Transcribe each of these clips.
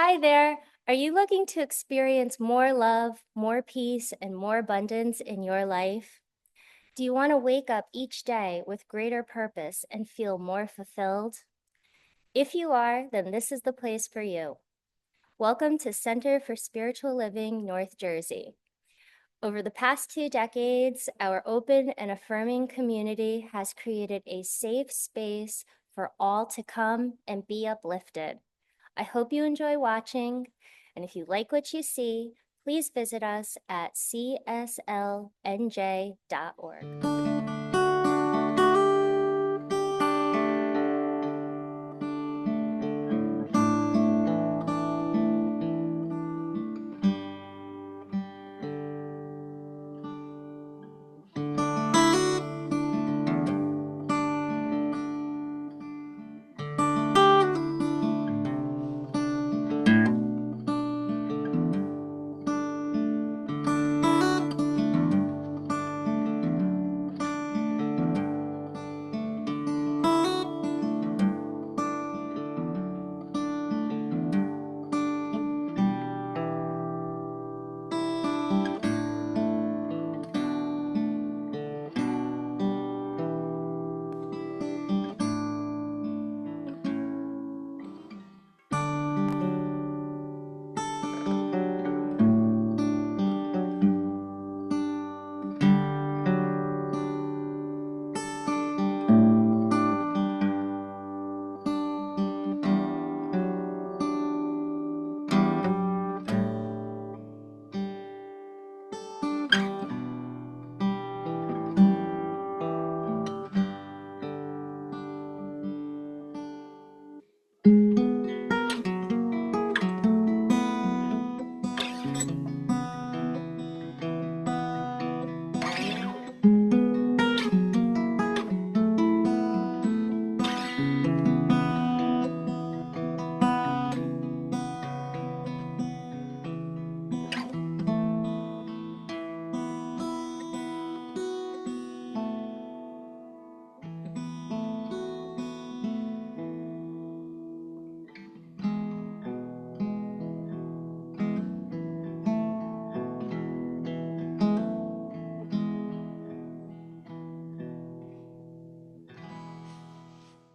Hi there. Are you looking to experience more love, more peace, and more abundance in your life? Do you want to wake up each day with greater purpose and feel more fulfilled? If you are, then this is the place for you. Welcome to Center for Spiritual Living, North Jersey. Over the past 2 decades, our open and affirming community has created a safe space for all to come and be uplifted. I hope you enjoy watching, and if you like what you see, please visit us at cslnj.org.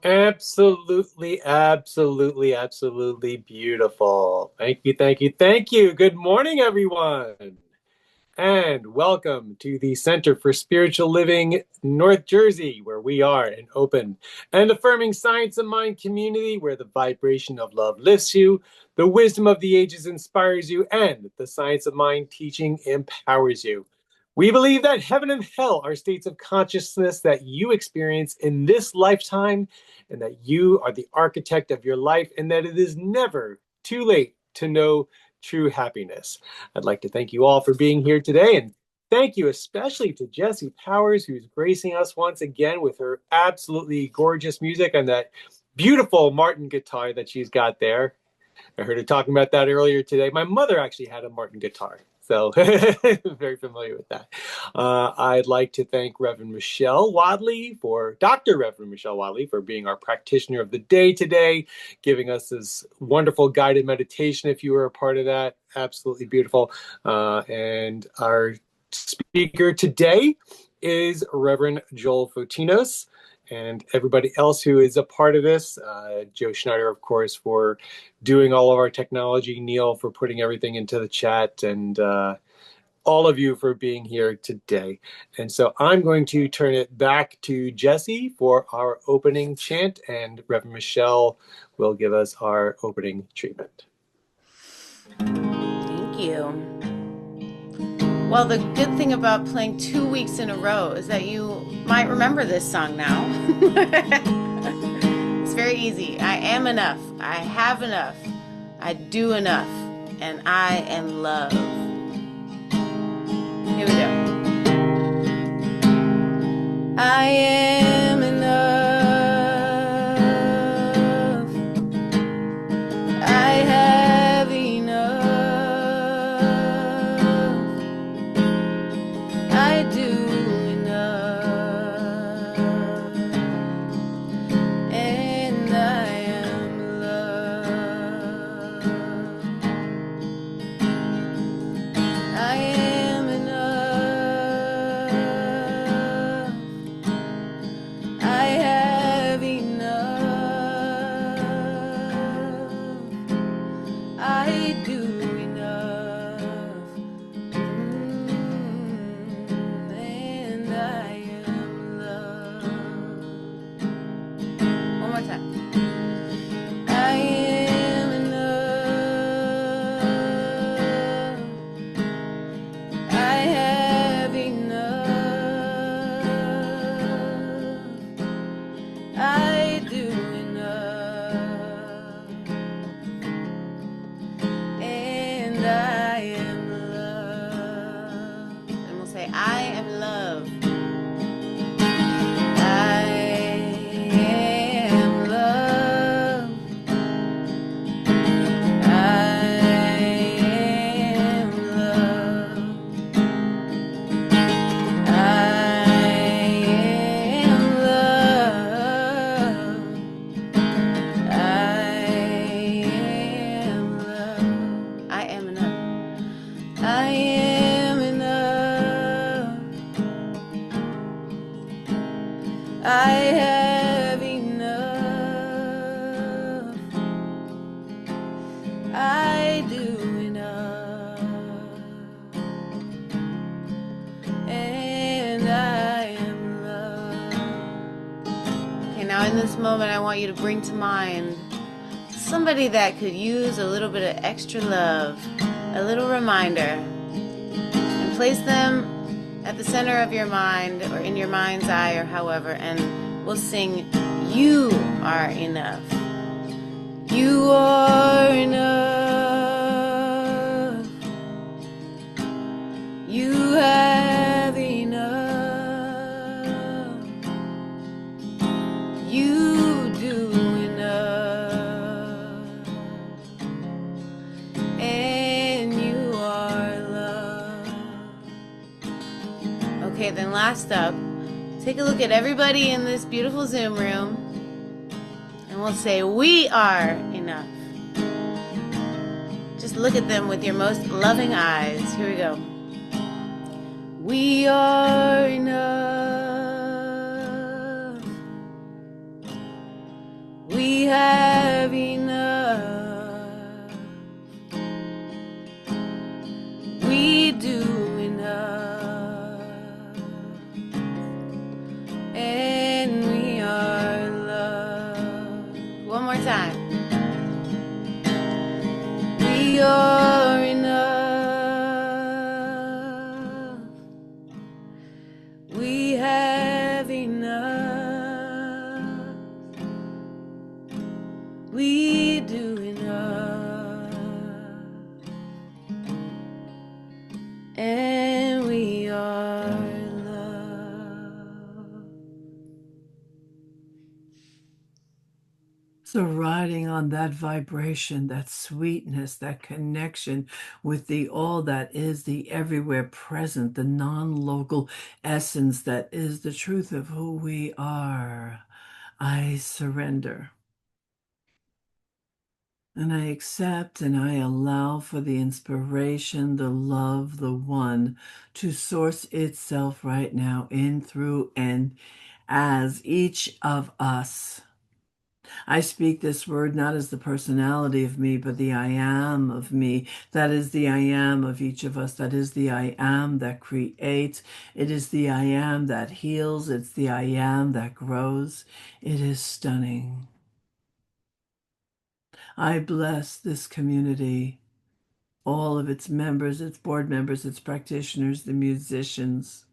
Absolutely, absolutely, absolutely beautiful. Thank you, thank you, thank you. Good morning, everyone, and welcome to the Center for Spiritual Living, North Jersey, where we are an open and affirming science of mind community where the vibration of love lifts you, the wisdom of the ages inspires you, and the science of mind teaching empowers you. We believe that heaven and hell are states of consciousness that you experience in this lifetime, and that you are the architect of your life, and that it is never too late to know true happiness. I'd like to thank you all for being here today, and thank you especially to Jessie Powers, who's gracing us once again with her absolutely gorgeous music and that beautiful Martin guitar that she's got there. I heard her talking about that earlier today. My mother actually had a Martin guitar, so very familiar with that. I'd like to thank Dr. Reverend Michelle Wadley for being our practitioner of the day today, giving us this wonderful guided meditation. If you were a part of that, absolutely beautiful. And our speaker today is Reverend Joel Fotinos, and everybody else who is a part of this. Joe Schneider, of course, for doing all of our technology, Neil for putting everything into the chat, and all of you for being here today. And so I'm going to turn it back to Jessie for our opening chant, and Reverend Michelle will give us our opening treatment. Thank you. Well, the good thing about playing 2 weeks in a row is that you might remember this song now. It's very easy. I am enough. I have enough. I do enough. And I am love. Here we go. I am enough. I have enough. I do enough. And I am love. and I am love. And we'll say, I am love. I am love. I am love. I am love. I am love. I am enough. I am enough. I have enough. I do enough. And I am love. Okay, now in this moment, I want you to bring to mind somebody that could use a little bit of extra love, a little reminder, and place them at the center of your mind or in your mind's eye or however, and we'll sing, You Are Enough. You are enough. You have enough. You do enough. And you are love. Okay, then last up, take a look at everybody in this beautiful Zoom room, and we'll say, we are enough. Just look at them with your most loving eyes. Here we go. We are enough. We have enough. We do enough. And we are loved. One more time. We are enough. We have enough. We do enough. And we are loved. So riding on that vibration, that sweetness, that connection with the all that is, the everywhere present, the non-local essence that is the truth of who we are, I surrender. And I accept and I allow for the inspiration, the love, the one to source itself right now in, through, and as each of us. I speak this word not as the personality of me, but the I am of me. That is the I am of each of us. That is the I am that creates. It is the I am that heals. It's the I am that grows. It is stunning. I bless this community, all of its members, its board members, its practitioners, the musicians.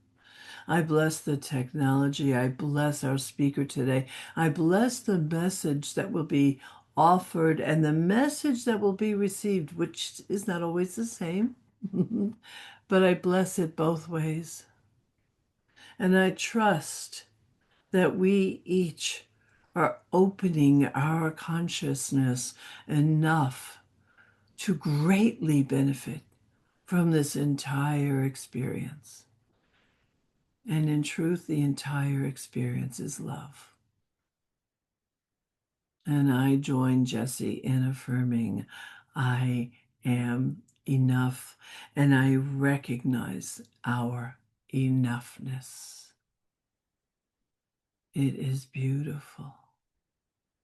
I bless the technology. I bless our speaker today. I bless the message that will be offered and the message that will be received, which is not always the same, but I bless it both ways. And I trust that we each are opening our consciousness enough to greatly benefit from this entire experience. And in truth, the entire experience is love. And I join Jesse in affirming I am enough, and I recognize our enoughness. It is beautiful.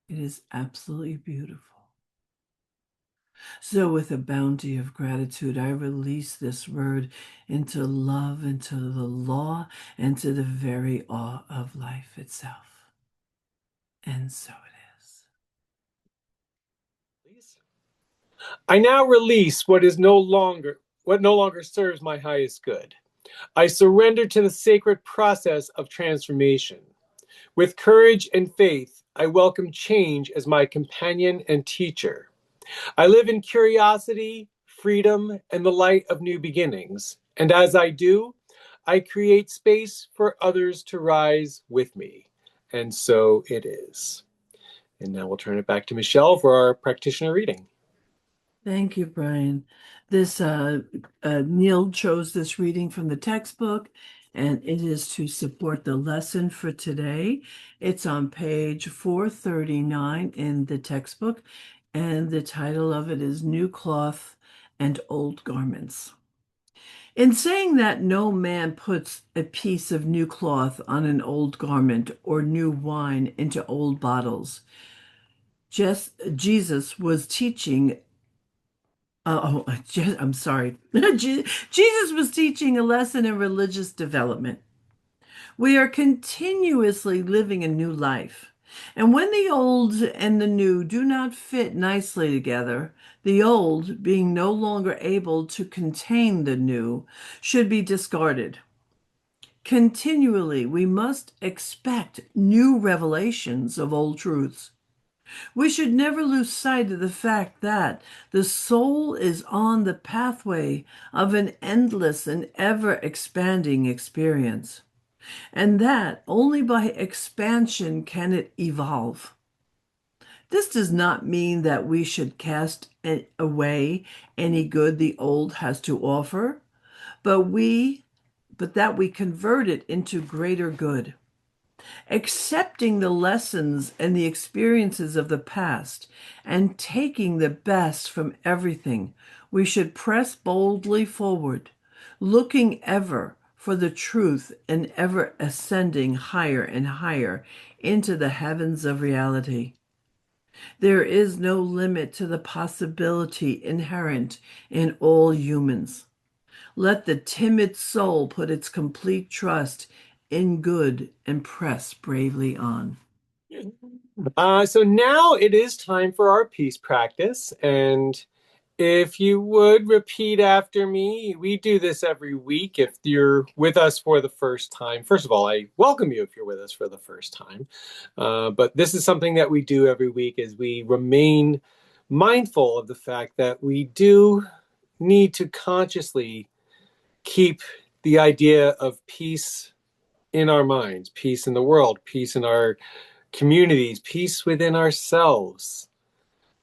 It is absolutely beautiful. So with a bounty of gratitude, I release this word into love, into the law, and to the very awe of life itself. And so it is. I now release what no longer serves my highest good. I surrender to the sacred process of transformation. With courage and faith, I welcome change as my companion and teacher. I live in curiosity, freedom and the light of new beginnings. And as I do, I create space for others to rise with me. And so it is. And now we'll turn it back to Michelle for our practitioner reading. Thank you, Brian. This Neil chose this reading from the textbook, and it is to support the lesson for today. It's on page 439 in the textbook, and the title of it is New Cloth and Old Garments. In saying that no man puts a piece of new cloth on an old garment or new wine into old bottles, Jesus was teaching. I'm sorry. Jesus was teaching a lesson in religious development. We are continuously living a new life. And when the old and the new do not fit nicely together, the old, being no longer able to contain the new, should be discarded. Continually, we must expect new revelations of old truths. We should never lose sight of the fact that the soul is on the pathway of an endless and ever expanding experience, and that only by expansion can it evolve. This does not mean that we should cast away any good the old has to offer, but that we convert it into greater good. Accepting the lessons and the experiences of the past and taking the best from everything, we should press boldly forward, looking ever for the truth and ever ascending higher and higher into the heavens of reality. There is no limit to the possibility inherent in all humans. Let the timid soul put its complete trust in good and press bravely on. So now it is time for our peace practice. And if you would repeat after me, we do this every week. If you're with us for the first time, first of all, I welcome you if you're with us for the first time. But this is something that we do every week as we remain mindful of the fact that we do need to consciously keep the idea of peace in our minds, peace in the world, peace in our communities, peace within ourselves.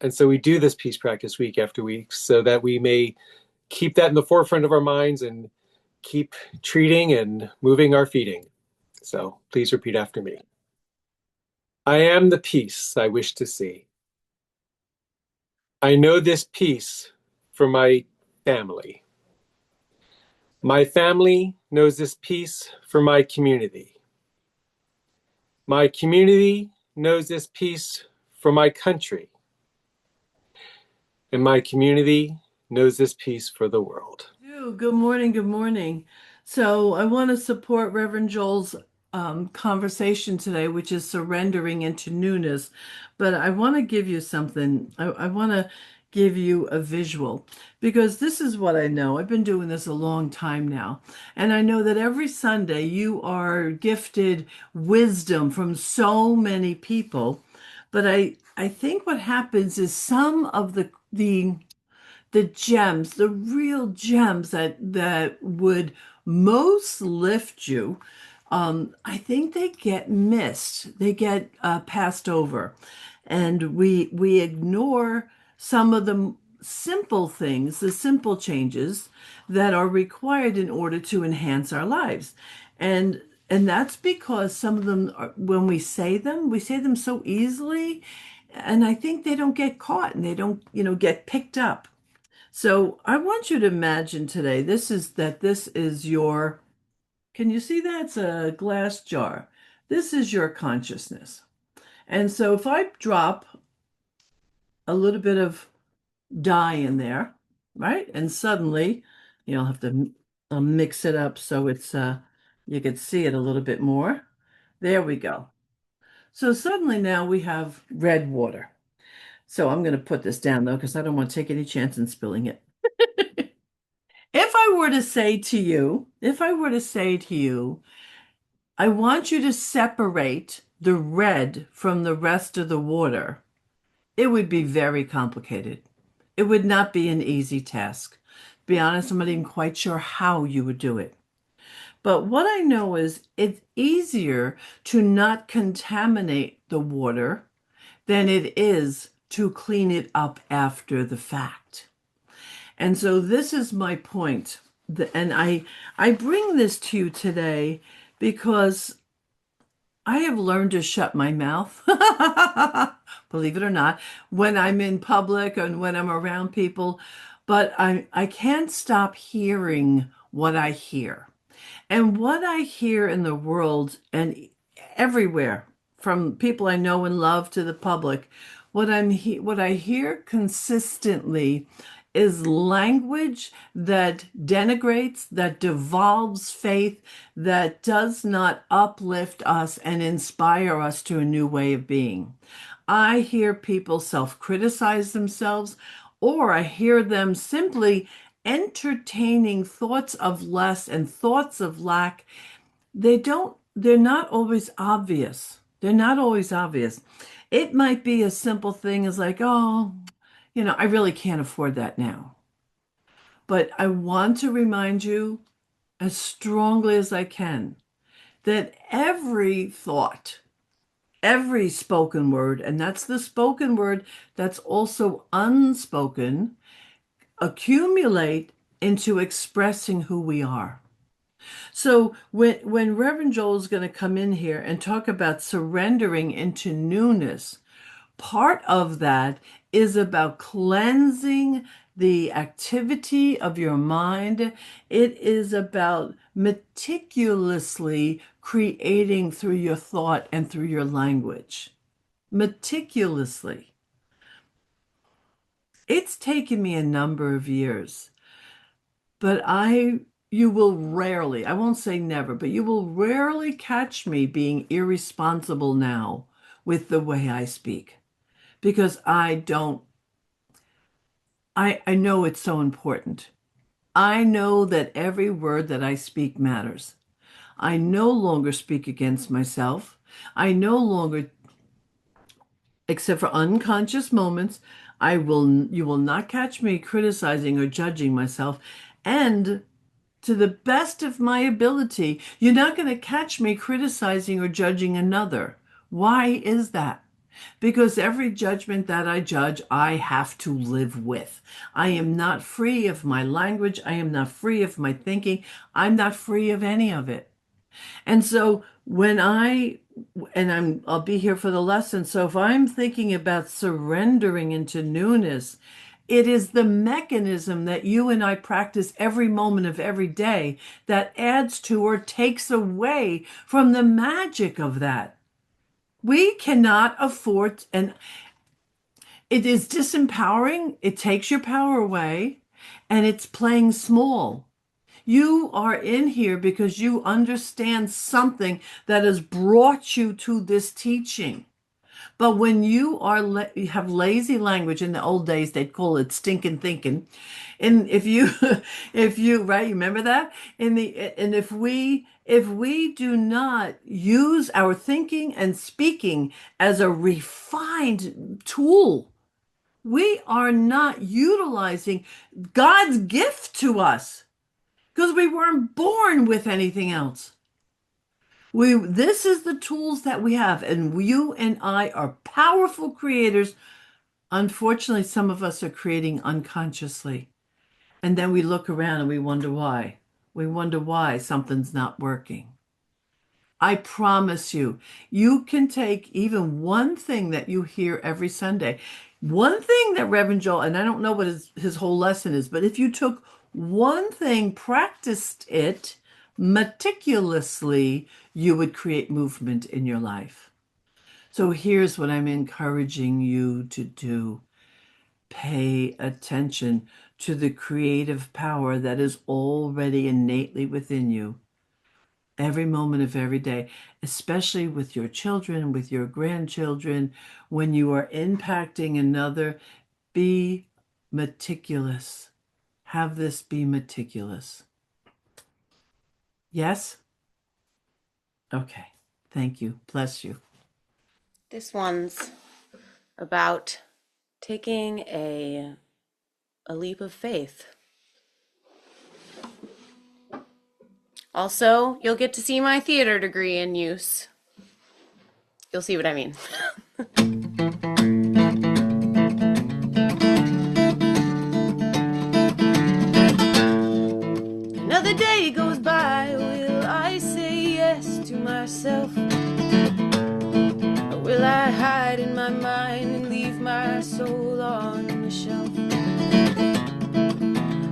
And so we do this peace practice week after week so that we may keep that in the forefront of our minds and keep treating and moving our feeding. So please repeat after me. I am the peace I wish to see. I know this peace for my family. My family knows this peace for my community. My community knows this peace for my country. And my community knows this peace for the world. Good morning. Good morning. So I want to support Reverend Joel's conversation today, which is surrendering into newness. But I want to give you something. I want to give you a visual because this is what I know. I've been doing this a long time now. And I know that every Sunday you are gifted wisdom from so many people. But I think what happens is some of the gems, the real gems that would most lift you, I think they get missed. They get passed over, and we ignore some of the simple things, the simple changes that are required in order to enhance our lives, and that's because some of them are, when we say them so easily, and I think they don't get caught and they don't, get picked up. So I want you to imagine today, this is your, can you see that? It's a glass jar. This is your consciousness. And so if I drop a little bit of dye in there, right? And suddenly, you'll have to mix it up so it's you can see it a little bit more. There we go. So suddenly now we have red water. So I'm going to put this down though, because I don't want to take any chance in spilling it. If I were to say to you, I want you to separate the red from the rest of the water, it would be very complicated. It would not be an easy task. To be honest, I'm not even quite sure how you would do it. But what I know is it's easier to not contaminate the water than it is to clean it up after the fact. And so this is my point. And I bring this to you today because I have learned to shut my mouth, believe it or not, when I'm in public and when I'm around people. But I can't stop hearing what I hear. And what I hear in the world and everywhere, from people I know and love to the public, what I hear consistently is language that denigrates, that devolves faith, that does not uplift us and inspire us to a new way of being. I hear people self-criticize themselves, or I hear them simply entertaining thoughts of less and thoughts of lack. They're not always obvious. They're not always obvious. It might be a simple thing as like, oh, I really can't afford that now. But I want to remind you as strongly as I can that every thought, every spoken word, and that's the spoken word that's also unspoken, accumulate into expressing who we are. So when Reverend Joel is going to come in here and talk about surrendering into newness, part of that is about cleansing the activity of your mind. It is about meticulously creating through your thought and through your language. Meticulously. It's taken me a number of years, but you will rarely, I won't say never, but you will rarely catch me being irresponsible now with the way I speak because I know it's so important. I know that every word that I speak matters. I no longer speak against myself. I no longer, except for unconscious moments, you will not catch me criticizing or judging myself. And to the best of my ability, you're not going to catch me criticizing or judging another. Why is that? Because every judgment that I judge, I have to live with. I am not free of my language. I am not free of my thinking. I'm not free of any of it. And so I'll be here for the lesson. So if I'm thinking about surrendering into newness, it is the mechanism that you and I practice every moment of every day that adds to or takes away from the magic of that. We cannot afford, and it is disempowering. It takes your power away, and it's playing small. You are in here because you understand something that has brought you to this teaching. But when you have lazy language, in the old days they'd call it stinking thinking, and if you if you right, you remember that, and if we do not use our thinking and speaking as a refined tool, we are not utilizing God's gift to us because we weren't born with anything else. This is the tools that we have, and you and I are powerful creators. Unfortunately, some of us are creating unconsciously, and then we look around and we wonder why. We wonder why something's not working. I promise you, you can take even one thing that you hear every Sunday, one thing that Reverend Joel, and I don't know what his whole lesson is, but if you took one thing, practiced it meticulously, you would create movement in your life. So here's what I'm encouraging you to do. Pay attention to the creative power that is already innately within you every moment of every day, especially with your children, with your grandchildren, when you are impacting another. Be meticulous. Have this be meticulous. Yes? Okay. Thank you. Bless you. This one's about taking a a leap of faith. Also, you'll get to see my theater degree in use. You'll see what I mean. Another day goes by, will I say yes to myself? Or will I hide in my mind and leave my soul on the shelf?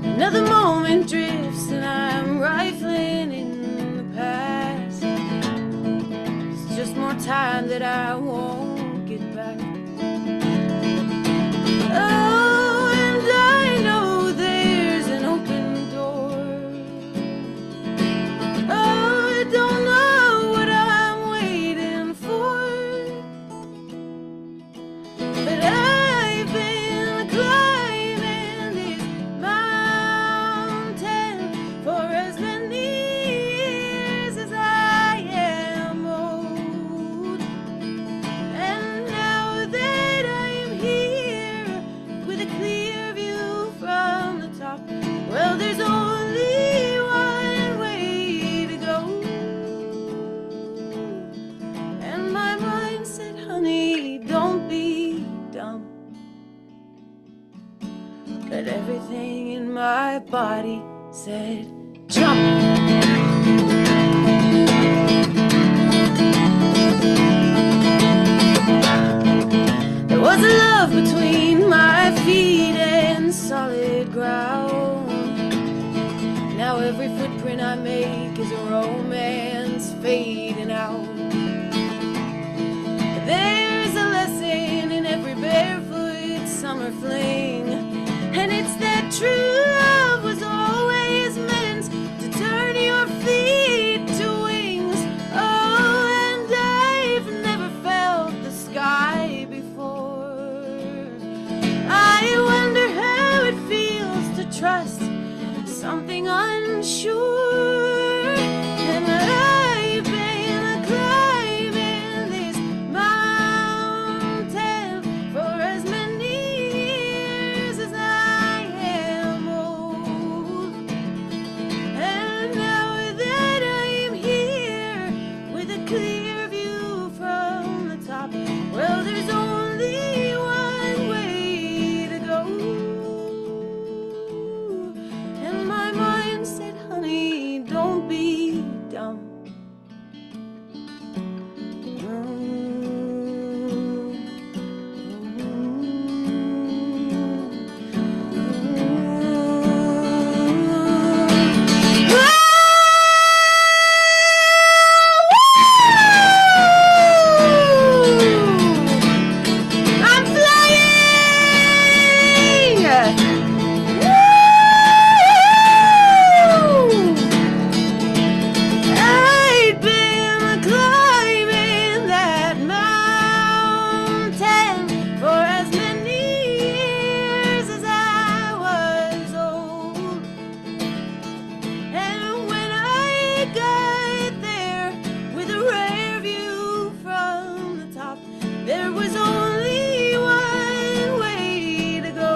Another moment drifts and I'm rifling in the past. It's just more time that I won't get back. Oh, and I know there's an open door. Oh, I don't know what I'm waiting for, but I've been climbing this mountain for as many years as I am old. And now that I'm here with a clear view from the top, well, there's only one way to go. And my mind said, honey, don't be dumb. But everything in my body said, jump. There was a love between my feet and solid ground. Now every footprint I make is a romance fading out. But there's a lesson in every barefoot summer fling, and it's that true love was always meant to turn your feet to wings. Oh, and I've never felt the sky before. I wonder how it feels to trust something unsure. And I've been climbing this mountain for as many years as I am old. And now that I'm here with a clear view from the top, well, there's only one way to go. And my mind said, honey, don't be dumb. I'm flying! I'd been climbing that mountain for as many years as I was old. And when I got there with a rare view from the top, there was only one way to go.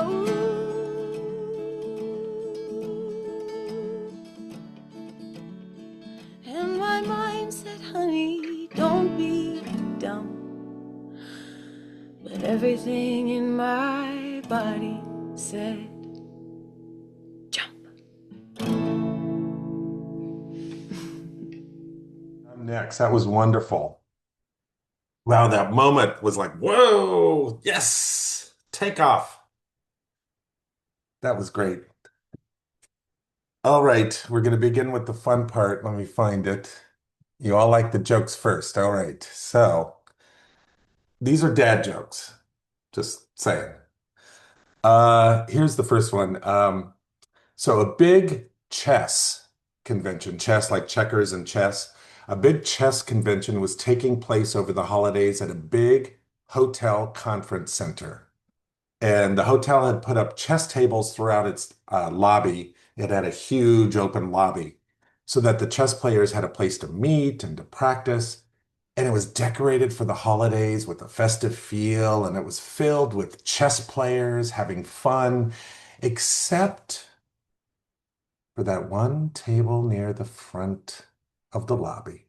And my mind said, honey, don't be dumb. But everything in my body said, jump. I'm next. That was wonderful. Wow, that moment was like, whoa, yes, take off. That was great. All right, we're going to begin with the fun part. Let me find it. You all like the jokes first. All right, so these are dad jokes, just saying. Here's the first one. So a big chess convention, chess like checkers and chess, a big chess convention was taking place over the holidays at a big hotel conference center. And the hotel had put up chess tables throughout its lobby. It had a huge open lobby so that the chess players had a place to meet and to practice. And it was decorated for the holidays with a festive feel, and it was filled with chess players having fun. except for that one table near the front of the lobby,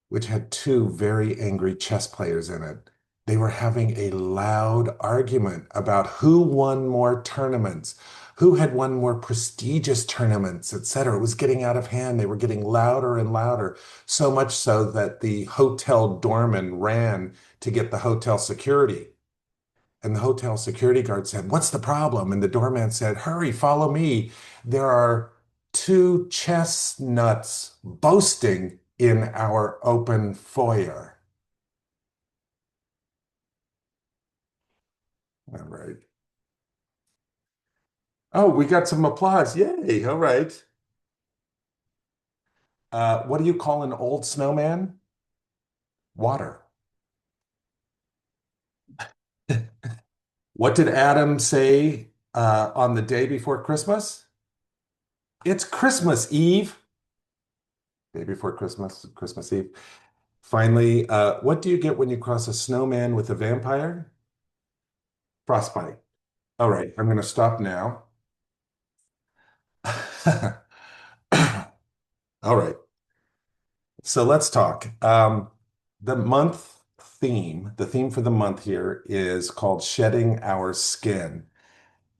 which had two very angry chess players in it. They were having a loud argument about who won more tournaments, who had won more prestigious tournaments, etc. It was getting out of hand. They were getting louder and louder, so much so that the hotel doorman ran to get the hotel security. And the hotel security guard said, "What's the problem?" And the doorman said, "Hurry, follow me. There are two chestnuts boasting in our open foyer." All right. Oh, we got some applause. Yay. All right. What do you call an old snowman? Water. What did Adam say on the day before Christmas? It's Christmas Eve. Day before Christmas, Christmas Eve. Finally, what do you get when you cross a snowman with a vampire? Frostbite. All right, I'm going to stop now. All right, so let's talk. The month the theme for the month here is called Shedding Our Skin.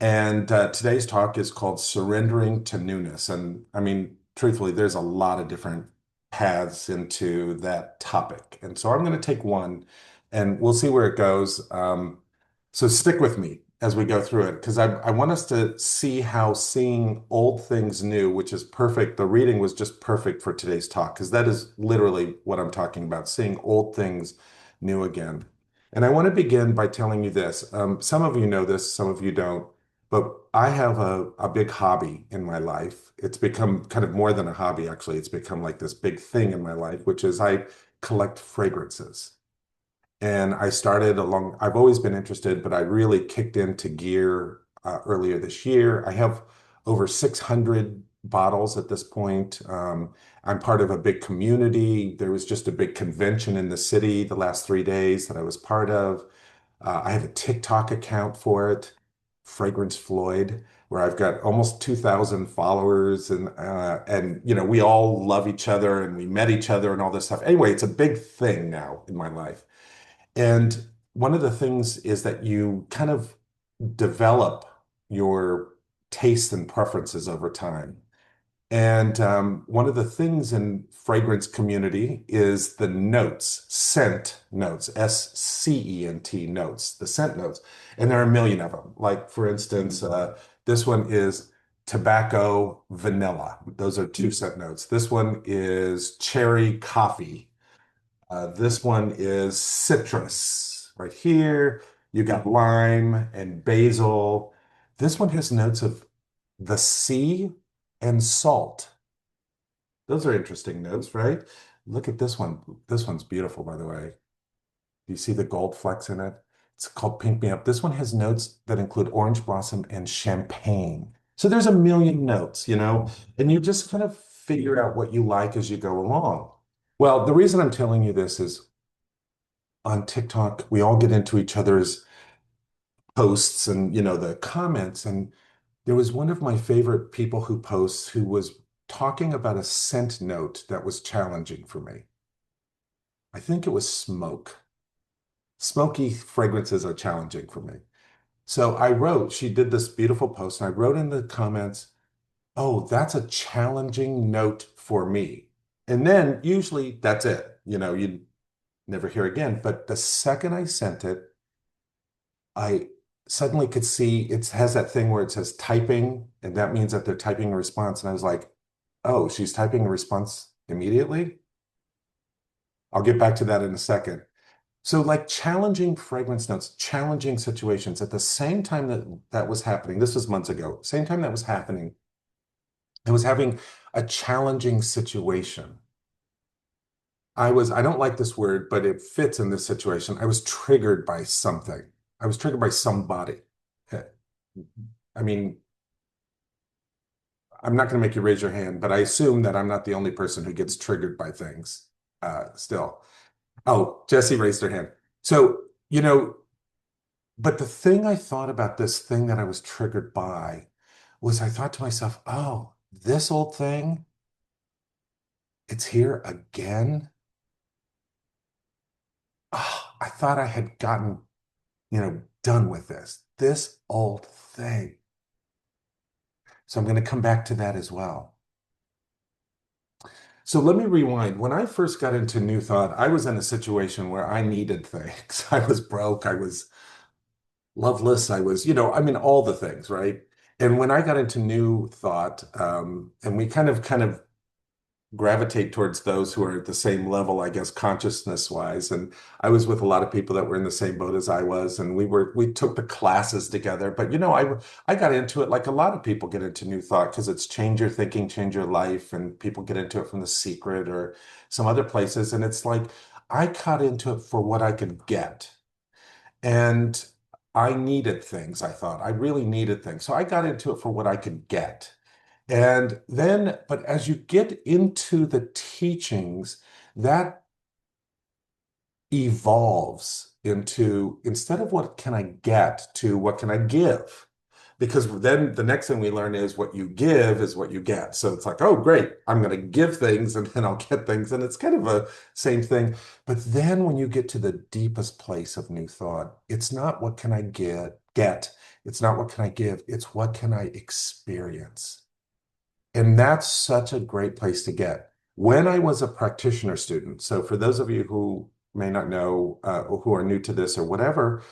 And today's talk is called Surrendering to Newness. And I mean, truthfully, there's a lot of different paths into that topic. And so I'm going to take one and we'll see where it goes. So stick with me as we go through it, because I want us to see how seeing old things new, which is perfect. The reading was just perfect for today's talk, because that is literally what I'm talking about, seeing old things new again. And I want to begin by telling you this. Some of you know this, some of you don't. But I have a big hobby in my life. It's become kind of more than a hobby, actually. It's become like this big thing in my life, which is I collect fragrances. And I started along, I've always been interested, but I really kicked into gear earlier this year. I have over 600 bottles at this point. I'm part of a big community. There was just a big convention in the city the last 3 days that I was part of. I have a TikTok account for it, Fragrance Floyd, where I've got almost 2,000 followers, and we all love each other and we met each other and all this stuff. Anyway, it's a big thing now in my life. And one of the things is that you kind of develop your tastes and preferences over time. And one of the things in fragrance community is the notes, scent notes, SCENT notes, the scent notes. And there are a million of them. Like, for instance, this one is tobacco vanilla. Those are two scent notes. This one is cherry coffee. This one is citrus right here. You got lime and basil. This one has notes of the sea and salt. Those are interesting notes, right? Look at this one. This one's beautiful, by the way. Do you see the gold flecks in it? It's called Pink Me Up. This one has notes that include orange blossom and champagne. So there's a million notes, and you just kind of figure out what you like as you go along. Well, the reason I'm telling you this is on TikTok, we all get into each other's posts and, the comments. And there was one of my favorite people who posts who was talking about a scent note that was challenging for me. I think it was smoke. Smoky fragrances are challenging for me. So she did this beautiful post, and I wrote in the comments, "Oh, that's a challenging note for me." And then usually that's it. You never hear again. But the second I sent it, I suddenly could see it has that thing where it says typing, and that means that they're typing a response. And I was like, "Oh, she's typing a response immediately." I'll get back to that in a second. So, like, challenging fragrance notes, challenging situations at the same time that was happening. This was months ago. Same time that was happening, I was having a challenging situation. I don't like this word, but it fits in this situation. I was triggered by something. I was triggered by somebody. Eh, I mean, I'm not going to make you raise your hand, but I assume that I'm not the only person who gets triggered by things still. Oh, Jesse raised her hand. So, But the thing I thought about this thing that I was triggered by was I thought to myself, oh, this old thing, it's here again. Oh, I thought I had gotten, done with this old thing. So I'm going to come back to that as well. So let me rewind. When I first got into New Thought, I was in a situation where I needed things. I was broke. I was loveless. I was, I mean, all the things, right? And when I got into New Thought, and we kind of gravitate towards those who are at the same level, I guess, consciousness wise. And I was with a lot of people that were in the same boat as I was, and we took the classes together. But I got into it like a lot of people get into New Thought because it's change your thinking, change your life, and people get into it from The Secret or some other places. And it's like I got into it for what I could get. And I needed things, I thought. I really needed things. So I got into it for what I could get. And then, but as you get into the teachings, that evolves into instead of what can I get to what can I give? Because then the next thing we learn is what you give is what you get. So it's like, oh, great, I'm going to give things and then I'll get things. And it's kind of a same thing. But then when you get to the deepest place of New Thought, it's not what can I get. It's not what can I give. It's what can I experience. And that's such a great place to get. When I was a practitioner student, so for those of you who may not know, or who are new to this or whatever,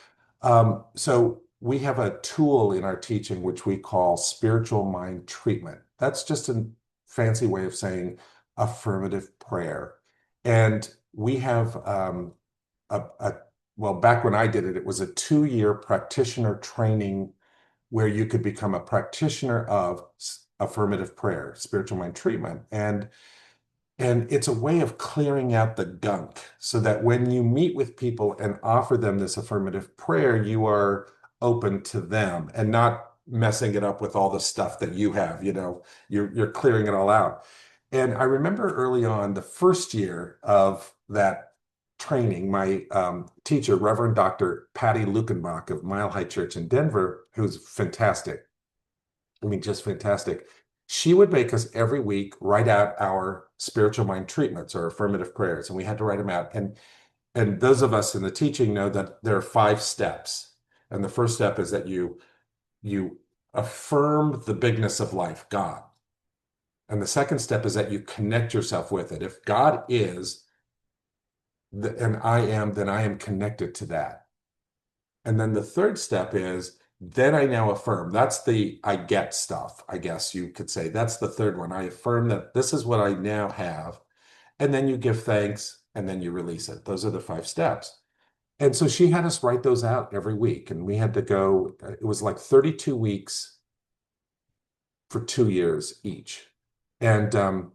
so we have a tool in our teaching which we call spiritual mind treatment. That's just a fancy way of saying affirmative prayer. And we have a well, back when I did it, it was a 2-year practitioner training where you could become a practitioner of affirmative prayer, spiritual mind treatment. And it's a way of clearing out the gunk so that when you meet with people and offer them this affirmative prayer, you are open to them and not messing it up with all the stuff that you have, you're clearing it all out. And I remember early on, the first year of that training, my teacher, Reverend Dr. Patty Lukenbach of Mile High Church in Denver, who's fantastic. I mean, just fantastic. She would make us every week write out our spiritual mind treatments or affirmative prayers, and we had to write them out. And those of us in the teaching know that there are 5 steps. And the first step is that you affirm the bigness of life, God. And the second step is that you connect yourself with it. If God is, and I am, then I am connected to that. And then the third step is, then I now affirm. That's the I get stuff, I guess you could say. That's the third one. I affirm that this is what I now have. And then you give thanks and then you release it. Those are the 5 steps. And so she had us write those out every week. And we had to go, it was like 32 weeks for 2 years each. And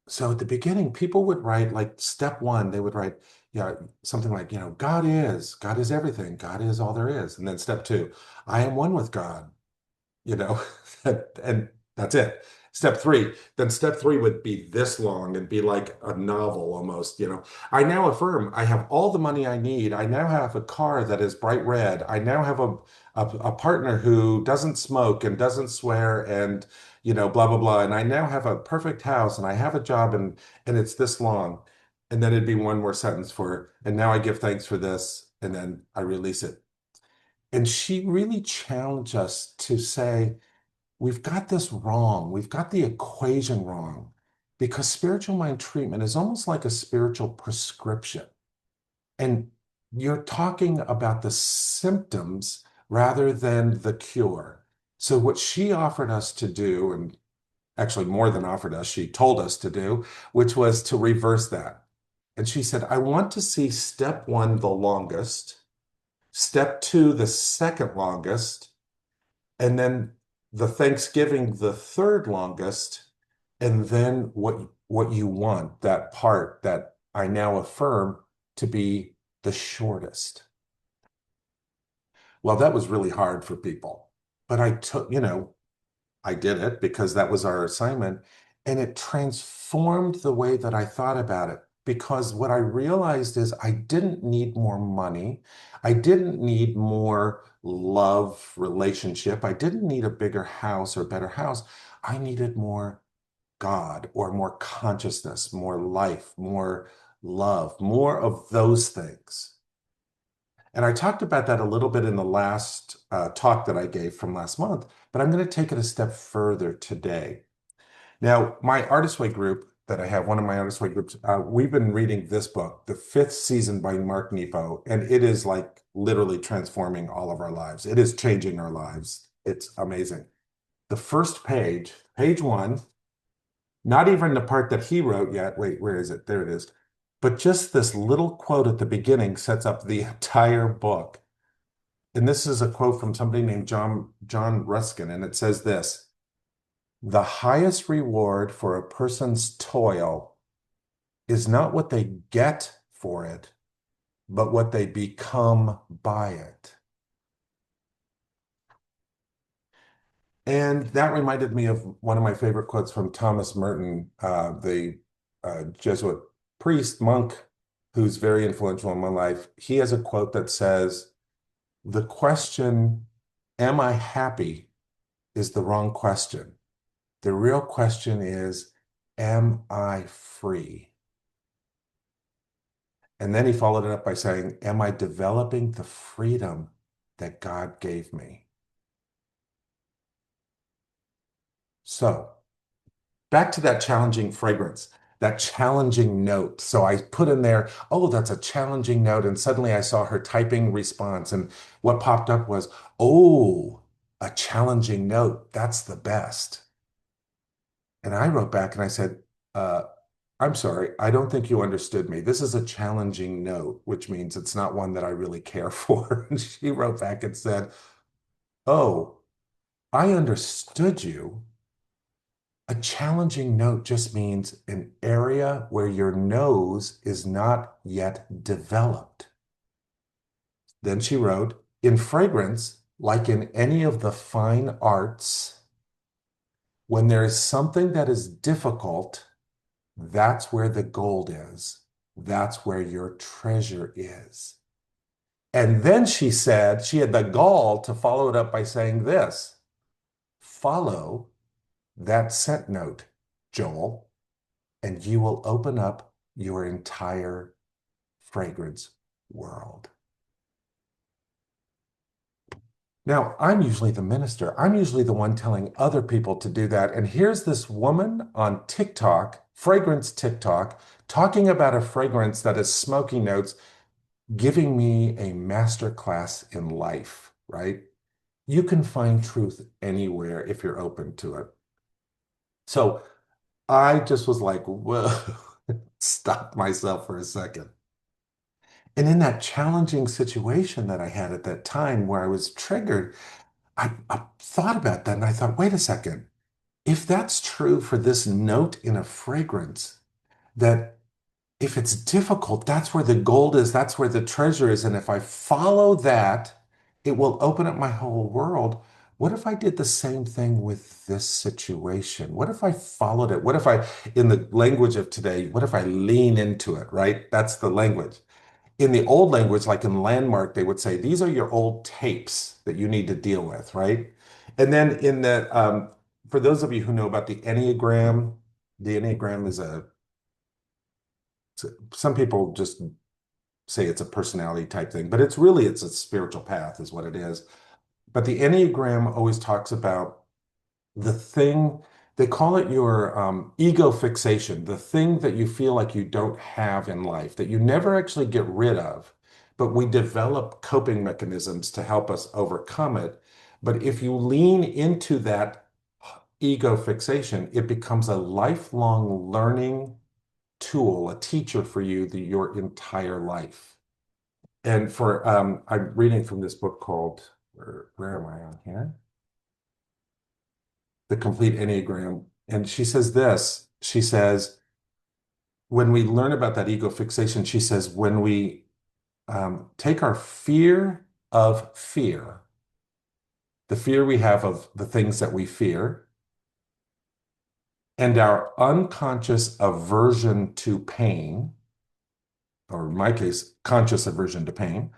so at the beginning, people would write like step 1, they would write, yeah, something like, God is everything. God is all there is. And then step 2, I am one with God, you know, and that's it. Step 3 would be this long and be like a novel almost. I now affirm I have all the money I need. I now have a car that is bright red. I now have a partner who doesn't smoke and doesn't swear and, blah, blah, blah. And I now have a perfect house and I have a job and it's this long. And then it'd be one more sentence and now I give thanks for this, and then I release it. And she really challenged us to say, we've got this wrong. We've got the equation wrong because spiritual mind treatment is almost like a spiritual prescription. And you're talking about the symptoms rather than the cure. So, what she offered us to do, and actually more than offered us, she told us to do, which was to reverse that. And she said, I want to see step 1 the longest, step 2 the second longest, and then the Thanksgiving the third longest, and then what you want, that part that I now affirm to be the shortest. Well, that was really hard for people, but I did it because that was our assignment, and it transformed the way that I thought about it. because what I realized is I didn't need more money. I didn't need more love relationship. I didn't need a bigger house or better house. I needed more God or more consciousness, more life, more love, more of those things. And I talked about that a little bit in the last talk that I gave from last month, but I'm going to take it a step further today. Now, my Artist Way group that I have, one of my Artist Way groups, we've been reading this book, the fifth season by Mark Nepo, and it is like literally transforming all of our lives. It is changing our lives. It's amazing. The first page, page one, not even the part that he wrote yet. Wait, where is it? There it is. But just this little quote at the beginning sets up the entire book. And this is a quote from somebody named John Ruskin, and it says this: "The highest reward for a person's toil is not what they get for it, but what they become by it." And that reminded me of one of my favorite quotes from Thomas Merton, the Jesuit priest, monk, who's very influential in my life. He has a quote that says, "The question, am I happy, is the wrong question. The real question is, am I free?" And then he followed it up by saying, "Am I developing the freedom that God gave me?" So back to that challenging fragrance, that challenging note. So I put in there, oh, that's a challenging note. And suddenly I saw her typing response. And what popped up was, oh, a challenging note. That's the best. And I wrote back and I said, I'm sorry, I don't think you understood me. This is a challenging note, which means it's not one that I really care for. And she wrote back and said, oh, I understood you. A challenging note just means an area where your nose is not yet developed. Then she wrote, in fragrance, like in any of the fine arts, when there is something that is difficult, that's where the gold is. That's where your treasure is. And then she said, she had the gall to follow it up by saying this: follow that scent note, Joel, and you will open up your entire fragrance world. Now, I'm usually the minister. I'm usually the one telling other people to do that. And here's this woman on TikTok, fragrance TikTok, talking about a fragrance that is smoky notes, giving me a master class in life, right? You can find truth anywhere if you're open to it. So I just was like, whoa, stopped myself for a second. And in that challenging situation that I had at that time where I was triggered, I thought about that and I thought, wait a second. If that's true for this note in a fragrance, that if it's difficult, that's where the gold is, that's where the treasure is. And if I follow that, it will open up my whole world. What if I did the same thing with this situation? What if I followed it? What if I, in the language of today, what if I lean into it, right? That's the language. In the old language, like in Landmark, they would say, these are your old tapes that you need to deal with, right? And then for those of you who know about the Enneagram is some people just say it's a personality type thing, but it's a spiritual path is what it is. But the Enneagram always talks about the thing, they call it your ego fixation, the thing that you feel like you don't have in life, that you never actually get rid of, but we develop coping mechanisms to help us overcome it. But if you lean into that ego fixation, it becomes a lifelong learning tool, a teacher for you your entire life. And I'm reading from this book called, where am I on here? The Complete Enneagram. And she says this, she says, when we learn about that ego fixation, she says, when we take our fear of fear, the fear we have of the things that we fear, and our unconscious aversion to pain, or in my case, conscious aversion to pain,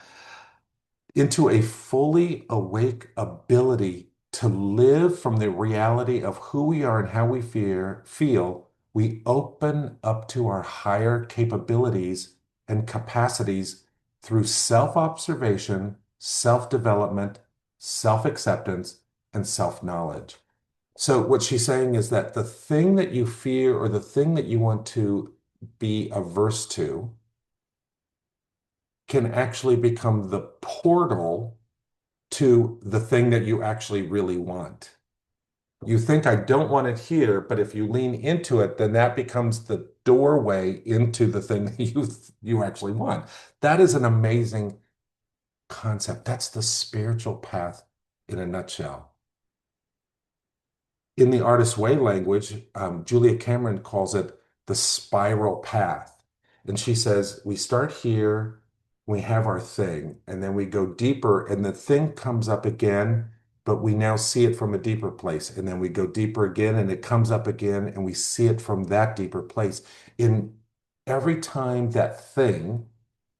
into a fully awake ability to live from the reality of who we are and how we feel, we open up to our higher capabilities and capacities through self-observation, self-development, self-acceptance, and self-knowledge. So what she's saying is that the thing that you fear or the thing that you want to be averse to can actually become the portal to the thing that you actually really want. You think I don't want it here, but if you lean into it, then that becomes the doorway into the thing that you actually want. That is an amazing concept. That's the spiritual path in a nutshell. In the Artist's Way language, Julia Cameron calls it the spiral path. And she says, we start here, we have our thing, and then we go deeper, and the thing comes up again, but we now see it from a deeper place. And then we go deeper again, and it comes up again, and we see it from that deeper place. In every time that thing,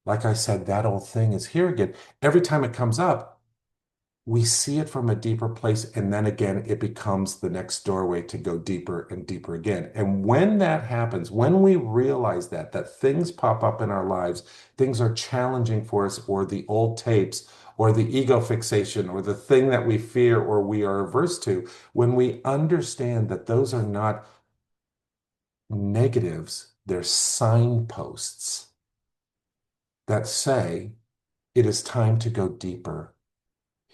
like I said, that old thing is here again, every time it comes up, we see it from a deeper place, and then again, it becomes the next doorway to go deeper and deeper again. And when that happens, when we realize that things pop up in our lives, things are challenging for us, or the old tapes, or the ego fixation, or the thing that we fear or we are averse to, when we understand that those are not negatives, they're signposts that say it is time to go deeper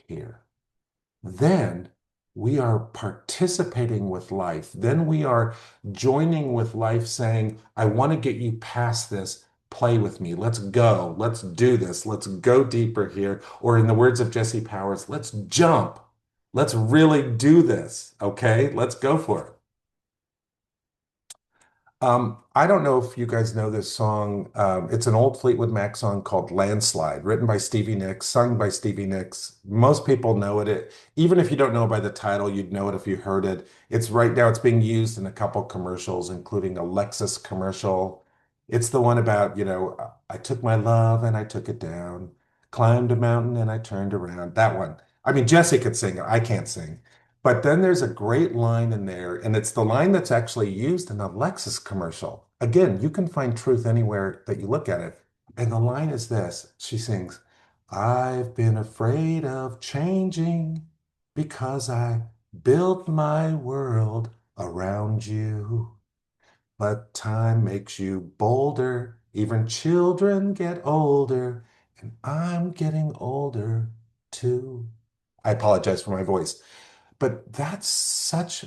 here. Then we are participating with life. Then we are joining with life saying, I want to get you past this. Play with me. Let's go. Let's do this. Let's go deeper here. Or in the words of Jesse Powers, let's jump. Let's really do this. Okay, let's go for it. I don't know if you guys know this song. It's an old Fleetwood Mac song called Landslide, written by Stevie Nicks, sung by Stevie Nicks. Most people know it. Even if you don't know it by the title, you'd know it if you heard it. It's right now, it's being used in a couple commercials, including a Lexus commercial. It's the one about, I took my love and I took it down, climbed a mountain and I turned around. That one. I mean, Jesse could sing it. I can't sing. But then there's a great line in there, and it's the line that's actually used in a Lexus commercial. Again, you can find truth anywhere that you look at it. And the line is this. She sings, I've been afraid of changing because I built my world around you. But time makes you bolder. Even children get older, and I'm getting older too. I apologize for my voice. But that's such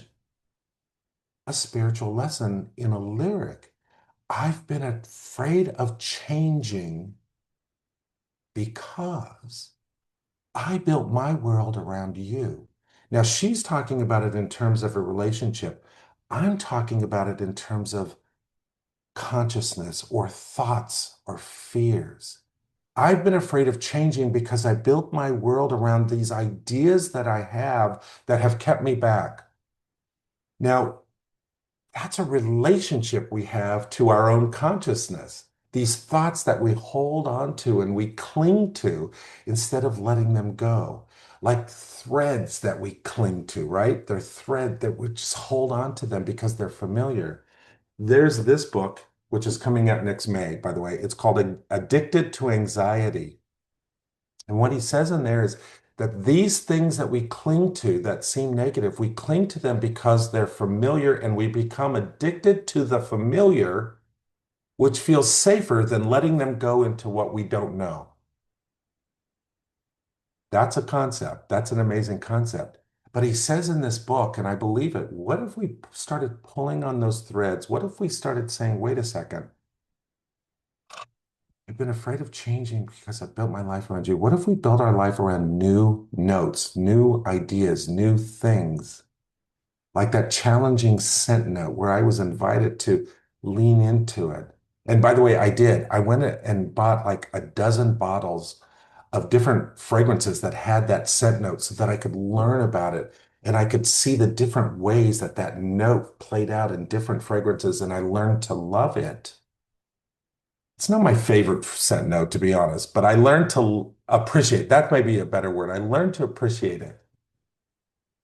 a spiritual lesson in a lyric. I've been afraid of changing because I built my world around you. Now, she's talking about it in terms of a relationship. I'm talking about it in terms of consciousness or thoughts or fears. I've been afraid of changing because I built my world around these ideas that I have that have kept me back. Now, that's a relationship we have to our own consciousness. These thoughts that we hold on to and we cling to instead of letting them go. Like threads that we cling to, right? They're thread that we just hold on to them because they're familiar. There's this book, which is coming out next May, by the way. It's called Addicted to Anxiety. And what he says in there is that these things that we cling to that seem negative, we cling to them because they're familiar and we become addicted to the familiar, which feels safer than letting them go into what we don't know. That's a concept. That's an amazing concept. But he says in this book, and I believe it, what if we started pulling on those threads? What if we started saying, wait a second, I've been afraid of changing because I built my life around you. What if we build our life around new notes, new ideas, new things? Like that challenging scent note where I was invited to lean into it. And by the way, I did. I went and bought like a dozen bottles of different fragrances that had that scent note so that I could learn about it and I could see the different ways that that note played out in different fragrances and I learned to love it. It's not my favorite scent note, to be honest, but I learned to appreciate. That might be a better word. I learned to appreciate it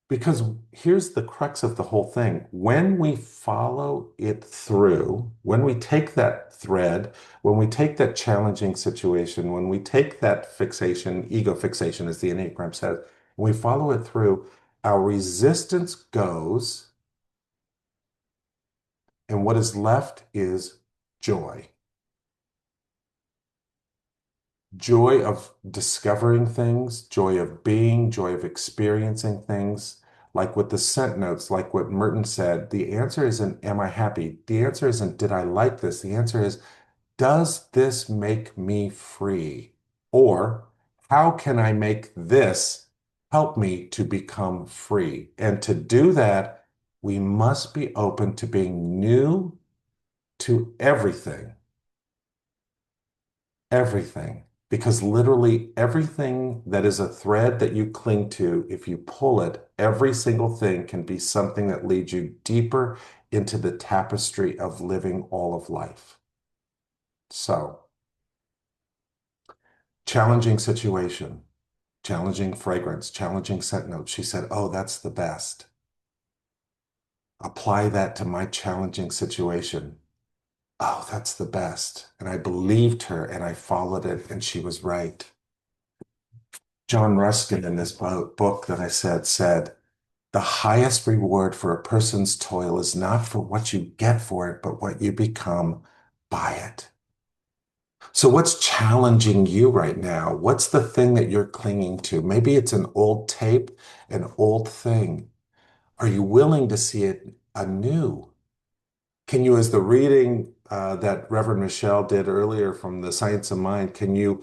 because here's the crux of the whole thing. When we follow it through, when we take that thread, when we take that challenging situation, when we take that fixation, ego fixation, as the Enneagram says, when we follow it through, our resistance goes, and what is left is joy. Joy of discovering things, joy of being, joy of experiencing things. Like with the scent notes, like what Merton said, the answer isn't, am I happy? The answer isn't, did I like this? The answer is, does this make me free? Or how can I make this help me to become free? And to do that, we must be open to being new to everything. Everything. Because literally everything that is a thread that you cling to, if you pull it, every single thing can be something that leads you deeper into the tapestry of living all of life. So, challenging situation, challenging fragrance, challenging scent note. She said, oh, that's the best. Apply that to my challenging situation. Oh, that's the best. And I believed her and I followed it, and she was right. John Ruskin in this book that I said, the highest reward for a person's toil is not for what you get for it, but what you become by it. So what's challenging you right now? What's the thing that you're clinging to? Maybe it's an old tape, an old thing. Are you willing to see it anew? Can you, as the reading that Reverend Michelle did earlier from The Science of Mind, can you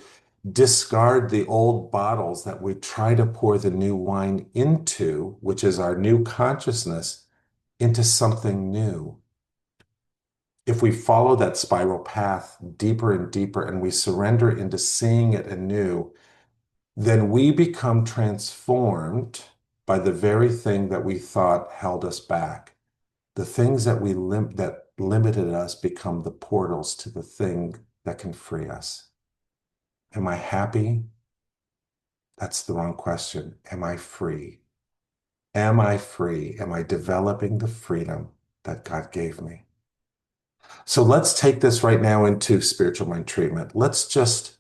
discard the old bottles that we try to pour the new wine into, which is our new consciousness, into something new? If we follow that spiral path deeper and deeper and we surrender into seeing it anew, then we become transformed by the very thing that we thought held us back. The things that that limited us become the portals to the thing that can free us. Am I happy? That's the wrong question. Am I free? Am I free? Am I developing the freedom that God gave me? So let's take this right now into spiritual mind treatment. Let's just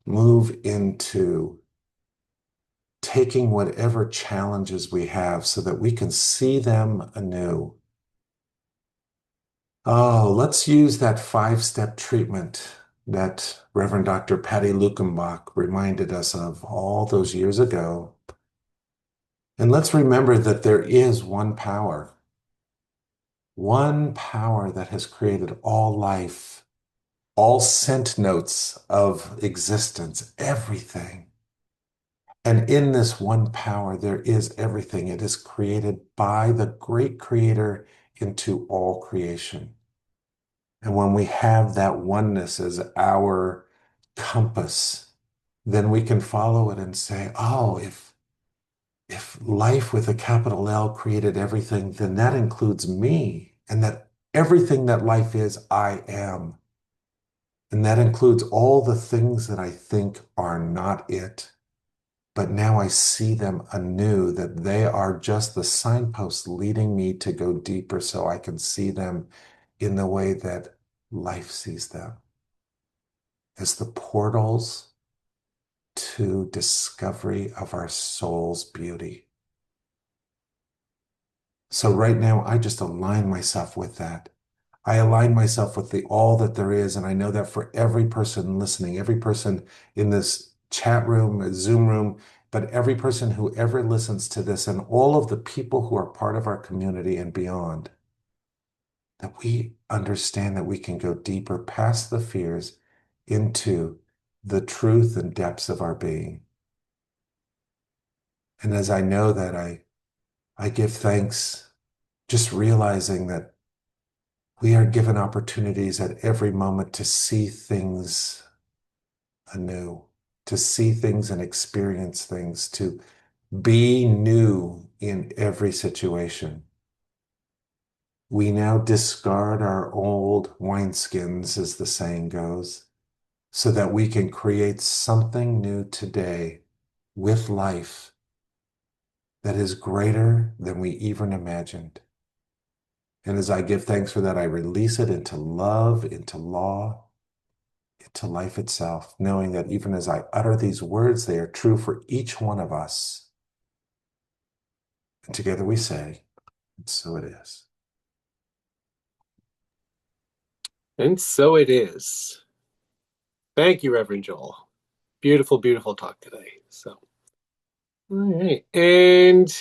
move into taking whatever challenges we have so that we can see them anew. Oh, let's use that 5-step treatment that Reverend Dr. Patty Lukenbach reminded us of all those years ago. And let's remember that there is one power that has created all life, all scent notes of existence, everything. And in this one power, there is everything. It is created by the great creator into all creation. And when we have that oneness as our compass, then we can follow it and say, oh, if life with a capital L created everything, then that includes me. And that everything that life is, I am. And that includes all the things that I think are not it. But now I see them anew, that they are just the signposts leading me to go deeper so I can see them in the way that life sees them, as the portals to discovery of our soul's beauty. So right now, I just align myself with that. I align myself with the all that there is. And I know that for every person listening, every person in this chat room, Zoom room, but every person who ever listens to this and all of the people who are part of our community and beyond, that we understand that we can go deeper past the fears into the truth and depths of our being. And as I know that, I give thanks, just realizing that we are given opportunities at every moment to see things anew, to see things and experience things, to be new in every situation. We now discard our old wineskins, as the saying goes, so that we can create something new today with life that is greater than we even imagined. And as I give thanks for that, I release it into love, into law, into life itself, knowing that even as I utter these words, they are true for each one of us. And together we say, and so it is. And so it is. Thank you, Reverend Joel. Beautiful, beautiful talk today. So, all right. And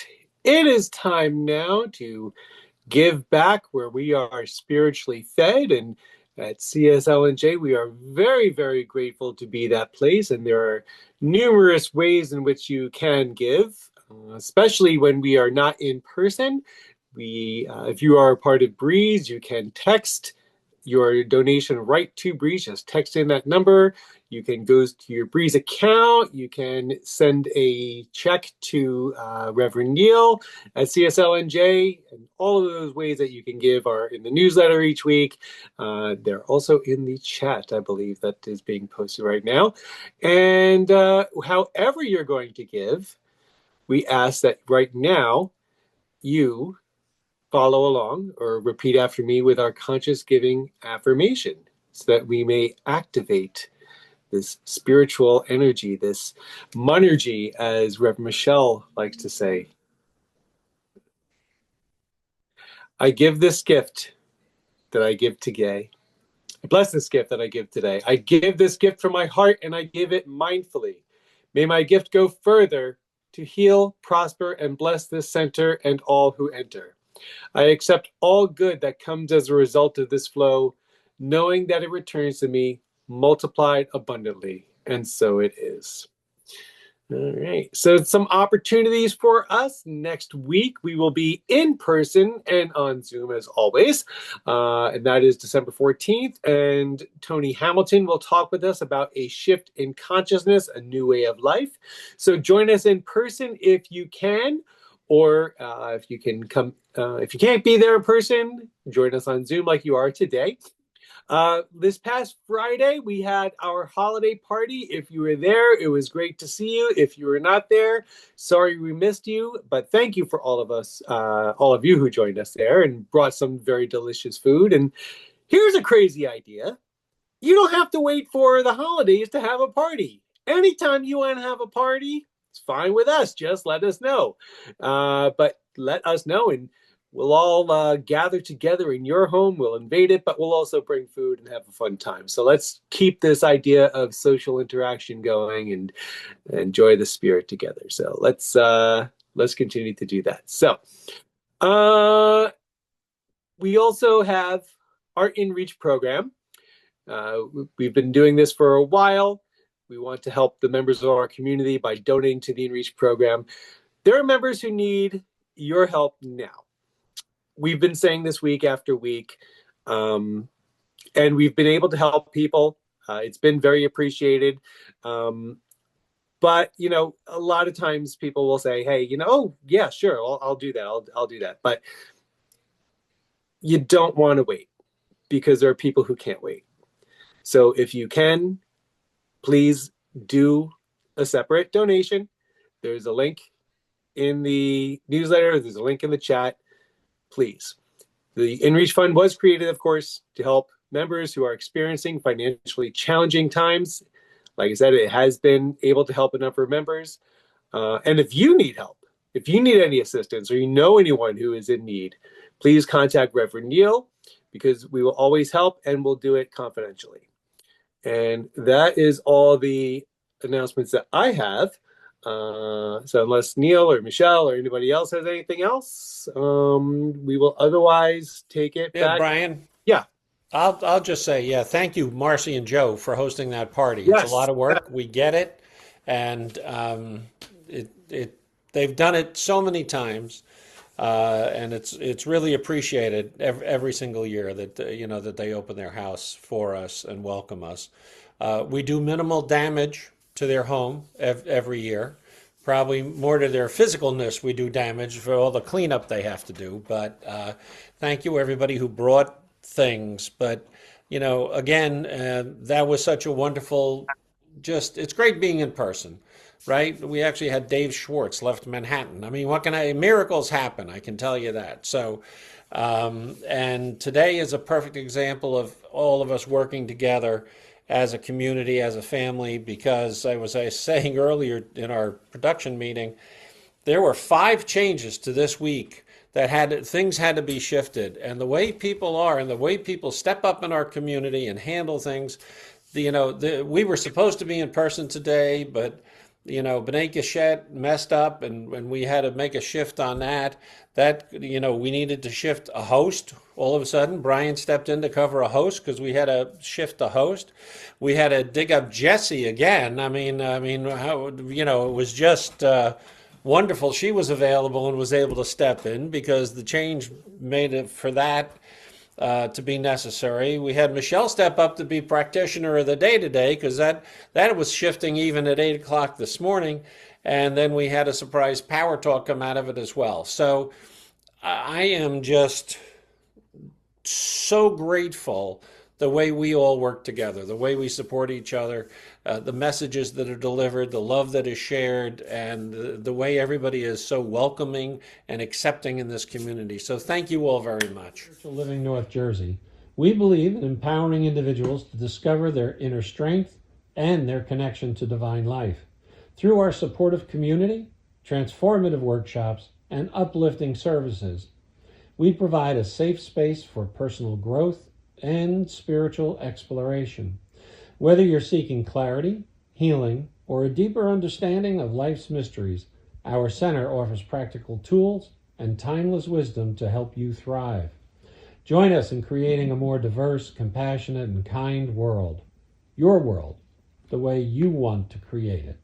it is time now to give back where we are spiritually fed. And at CSLNJ, we are very, very grateful to be that place. And there are numerous ways in which you can give, especially when we are not in person. If you are a part of Breeze, you can text your donation right to Breeze. Just text in that number. You can go to your Breeze account. You can send a check to Reverend Neil at CSLNJ. And all of those ways that you can give are in the newsletter each week. They're also in the chat, I believe, that is being posted right now. And however you're going to give, we ask that right now you follow along or repeat after me with our conscious giving affirmation so that we may activate this spiritual energy, this monergy, as Reverend Michelle likes to say. I give this gift that I give today. I bless this gift that I give today. I give this gift from my heart and I give it mindfully. May my gift go further to heal, prosper, and bless this center and all who enter. I accept all good that comes as a result of this flow, knowing that it returns to me multiplied abundantly. And so it is. All right. So some opportunities for us next week. We will be in person and on Zoom as always. And that is December 14th. And Tony Hamilton will talk with us about a shift in consciousness, a new way of life. So join us in person if you can, or if you can come, if you can't be there in person, join us on Zoom like you are today. This past Friday, we had our holiday party. If you were there, it was great to see you. If you were not there, sorry we missed you, but thank you for all of you who joined us there and brought some very delicious food. And here's a crazy idea. You don't have to wait for the holidays to have a party. Anytime you want to have a party, it's fine with us. Just let us know. But let us know, and we'll all gather together in your home. We'll invade it, but we'll also bring food and have a fun time. So let's keep this idea of social interaction going and enjoy the spirit together. So let's continue to do that. So we also have our InReach program. We've been doing this for a while. We want to help the members of our community by donating to the InReach program. There are members who need your help now. We've been saying this week after week, and we've been able to help people. It's been very appreciated. But, a lot of times people will say, hey, oh, yeah, sure, I'll do that. I'll do that. But you don't want to wait because there are people who can't wait. So if you can, please do a separate donation. There's a link in the newsletter. There's a link in the chat. Please. The InReach Fund was created, of course, to help members who are experiencing financially challenging times. Like I said, it has been able to help a number of members. And if you need help, if you need any assistance or you know anyone who is in need, please contact Reverend Neil because we will always help and we'll do it confidentially. And that is all the announcements that I have. So unless Neil or Michelle or anybody else has anything else, we will otherwise take it Yeah, back. Brian. Yeah. I'll just say, yeah, thank you, Marcy and Joe, for hosting that party. Yes. It's a lot of work. We get it, and they've done it so many times, and it's really appreciated every single year that that they open their house for us and welcome us. We do minimal damage to their home every year. Probably more to their physicalness we do damage for all the cleanup they have to do. But thank you, everybody who brought things. But, again, that was such a wonderful, it's great being in person, right? We actually had Dave Schwartz left Manhattan. I mean, miracles happen, I can tell you that. So, and today is a perfect example of all of us working together as a community, as a family, because I was saying earlier in our production meeting, there were 5 changes to this week that things had to be shifted. And the way people are and the way people step up in our community and handle things, we were supposed to be in person today, but B'nai Geshet messed up, and we had to make a shift on that. We needed to shift a host. All of a sudden, Brian stepped in to cover a host because we had to shift a host. We had to dig up Jesse again. It was just wonderful. She was available and was able to step in because the change made it for that to be necessary. We had Michelle step up to be practitioner of the day today because that was shifting even at 8 o'clock this morning. And then we had a surprise power talk come out of it as well. So I am just so grateful the way we all work together, the way we support each other, the messages that are delivered, the love that is shared, and the way everybody is so welcoming and accepting in this community. So thank you all very much. Spiritual Living North Jersey. We believe in empowering individuals to discover their inner strength and their connection to divine life. Through our supportive community, transformative workshops, and uplifting services, we provide a safe space for personal growth and spiritual exploration. Whether you're seeking clarity, healing, or a deeper understanding of life's mysteries, our center offers practical tools and timeless wisdom to help you thrive. Join us in creating a more diverse, compassionate, and kind world. Your world, the way you want to create it.